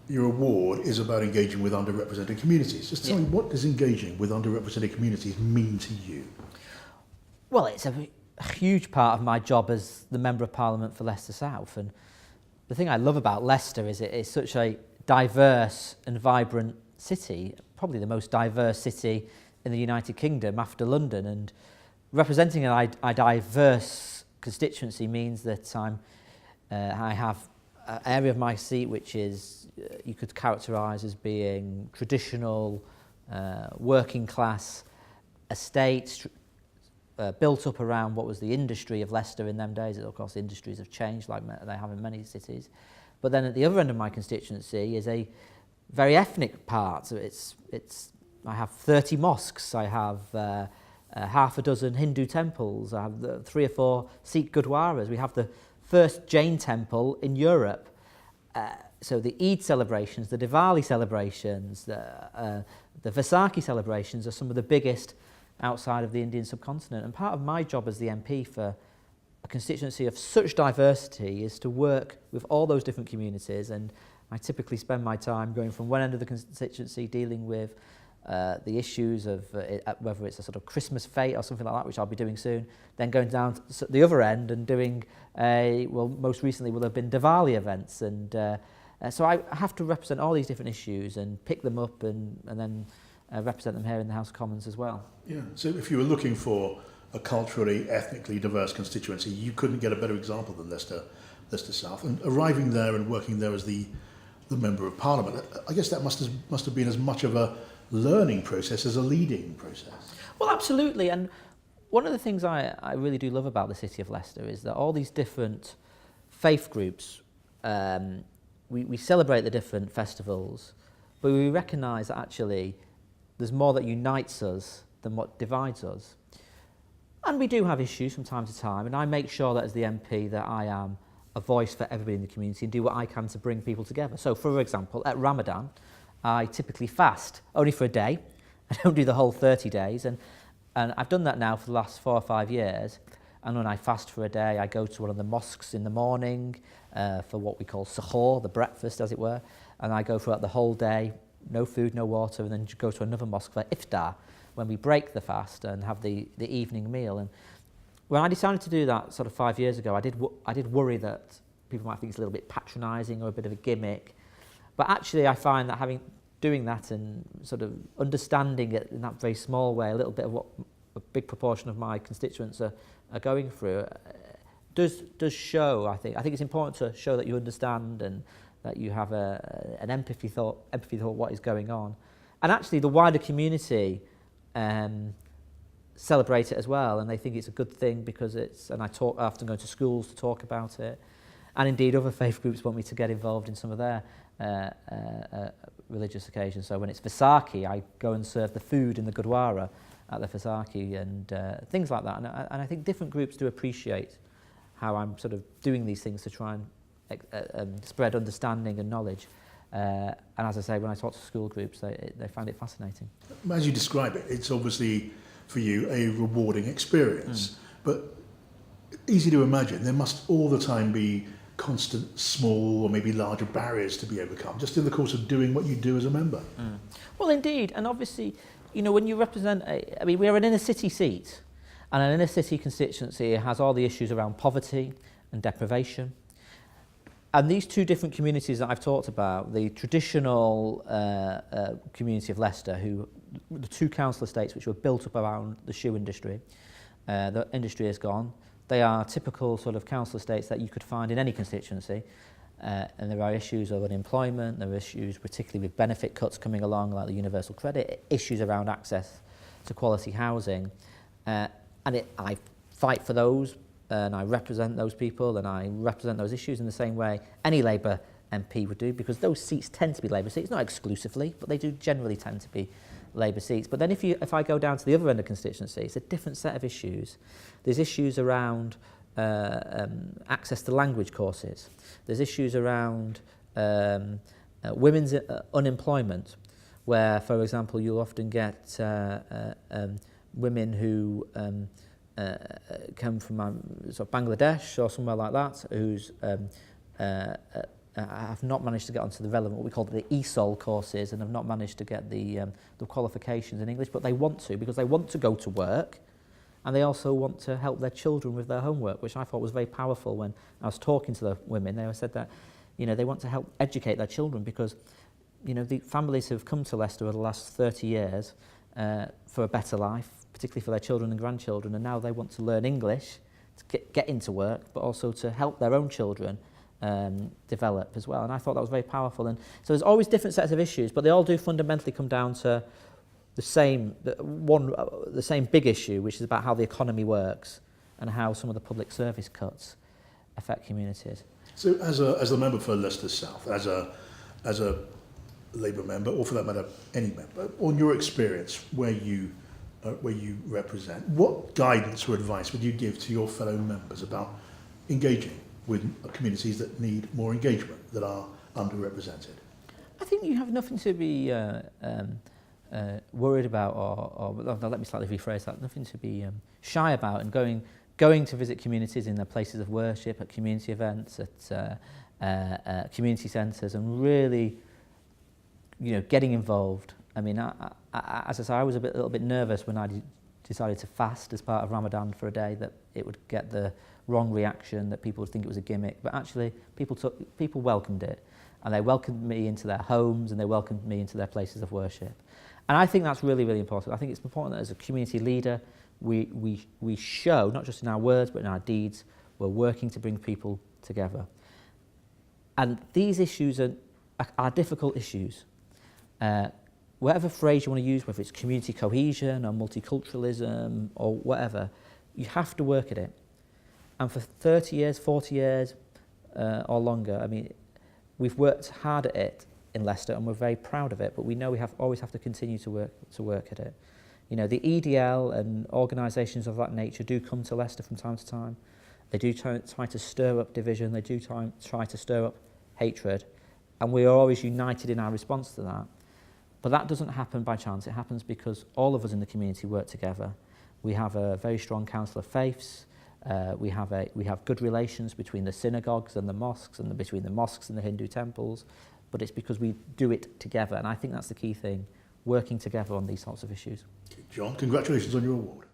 your award is about engaging with underrepresented communities. Just tell me, what does engaging with underrepresented communities mean to you? Well, it's a huge part of my job as the Member of Parliament for Leicester South, and the thing I love about Leicester is it is such a diverse and vibrant city, probably the most diverse city in the United Kingdom after London, and representing a diverse constituency means that I have an area of my seat which is you could characterise as being traditional, working class estates, built up around what was the industry of Leicester in them days. Of course, industries have changed like they have in many cities. But then at the other end of my constituency is a very ethnic part. So I have 30 mosques, I have half a dozen Hindu temples, I have 3 or 4 Sikh Gurdwaras. We have the first Jain temple in Europe. So the Eid celebrations, the Diwali celebrations, the Vaisakhi celebrations are some of the biggest outside of the Indian subcontinent. And part of my job as the MP for a constituency of such diversity is to work with all those different communities, and I typically spend my time going from one end of the constituency dealing with the issues of whether it's a sort of Christmas fete or something like that, which I'll be doing soon, then going down to the other end and doing, most recently will have been Diwali events, and so I have to represent all these different issues and pick them up and then represent them here in the House of Commons as well. Yeah, so if you were looking for a culturally, ethnically diverse constituency, you couldn't get a better example than Leicester South. And arriving there and working there as the Member of Parliament, I guess that must have been as much of a learning process as a leading process. Well, absolutely. And one of the things I really do love about the city of Leicester is that all these different faith groups, we celebrate the different festivals, but we recognise that actually there's more that unites us than what divides us. And we do have issues from time to time, and I make sure that as the MP that I am a voice for everybody in the community and do what I can to bring people together. So, for example, at Ramadan, I typically fast, only for a day. I don't do the whole 30 days, and I've done that now for the last 4 or 5 years. And when I fast for a day, I go to one of the mosques in the morning for what we call suhoor, the breakfast, as it were, and I go throughout the whole day, no food, no water, and then go to another mosque for iftar, when we break the fast and have the evening meal. And when I decided to do that sort of 5 years ago, I did worry that people might think it's a little bit patronising or a bit of a gimmick. But actually I find that doing that and sort of understanding it in that very small way, a little bit of what a big proportion of my constituents are going through, does show, I think. I think it's important to show that you understand and that you have an empathy thought what is going on. And actually the wider community celebrate it as well, and they think it's a good thing because and I often go to schools to talk about it, and indeed other faith groups want me to get involved in some of their religious occasions. So when it's Vaisakhi, I go and serve the food in the Gurdwara at the Vaisakhi and things like that, and I think different groups do appreciate how I'm sort of doing these things to try and spread understanding and knowledge. And as I say, when I talk to school groups, they find it fascinating. As you describe it, it's obviously for you a rewarding experience, but easy to imagine there must all the time be constant small or maybe larger barriers to be overcome just in the course of doing what you do as a member. Well, indeed, and obviously, you know, when you represent, we're an inner city seat, and an inner city constituency has all the issues around poverty and deprivation. And these two different communities that I've talked about, the traditional community of Leicester, the 2 council estates which were built up around the shoe industry, the industry is gone. They are typical sort of council estates that you could find in any constituency, and there are issues of unemployment, there are issues particularly with benefit cuts coming along like the universal credit, issues around access to quality housing, I fight for those, and I represent those people and I represent those issues in the same way any Labour MP would do, because those seats tend to be Labour seats, not exclusively, but they do generally tend to be Labour seats. But then if I go down to the other end of constituency, it's a different set of issues. There's issues around access to language courses. There's issues around women's unemployment, where, for example, you'll often get women who come from sort of Bangladesh or somewhere like that, whose have not managed to get onto the relevant, what we call the ESOL courses, and have not managed to get the qualifications in English, but they want to, because they want to go to work, and they also want to help their children with their homework, which I thought was very powerful when I was talking to the women. They said that, you know, they want to help educate their children because, you know, the families who have come to Leicester over the last 30 years for a better life, particularly for their children and grandchildren, and now they want to learn English to get into work, but also to help their own children develop as well. And I thought that was very powerful. And so there's always different sets of issues, but they all do fundamentally come down to the same big issue, which is about how the economy works and how some of the public service cuts affect communities. So as a member for Leicester South, as a Labour member, or for that matter, any member, on your experience where you represent, what guidance or advice would you give to your fellow members about engaging with communities that need more engagement, that are underrepresented? I think you have nothing to be worried about, or let me slightly rephrase that, nothing to be shy about, and going to visit communities in their places of worship, at community events, at community centres, and really, you know, getting involved. I mean, as I say, I was a little bit nervous when I decided to fast as part of Ramadan for a day, that it would get the wrong reaction, that people would think it was a gimmick. But actually, people welcomed it, and they welcomed me into their homes, and they welcomed me into their places of worship. And I think that's really, really important. I think it's important that as a community leader, we show, not just in our words, but in our deeds, we're working to bring people together. And these issues are difficult issues. Whatever phrase you want to use, whether it's community cohesion or multiculturalism or whatever, you have to work at it. And for 30 years, 40 years or longer, I mean, we've worked hard at it in Leicester, and we're very proud of it, but we know we always have to continue to work at it. You know, the EDL and organisations of that nature do come to Leicester from time to time. They do try to stir up division, they do try to stir up hatred, and we are always united in our response to that. But that doesn't happen by chance. It happens because all of us in the community work together. We have a very strong council of faiths. We have good relations between the synagogues and the mosques, and between the mosques and the Hindu temples. But it's because we do it together, and I think that's the key thing, working together on these sorts of issues. John, congratulations on your award.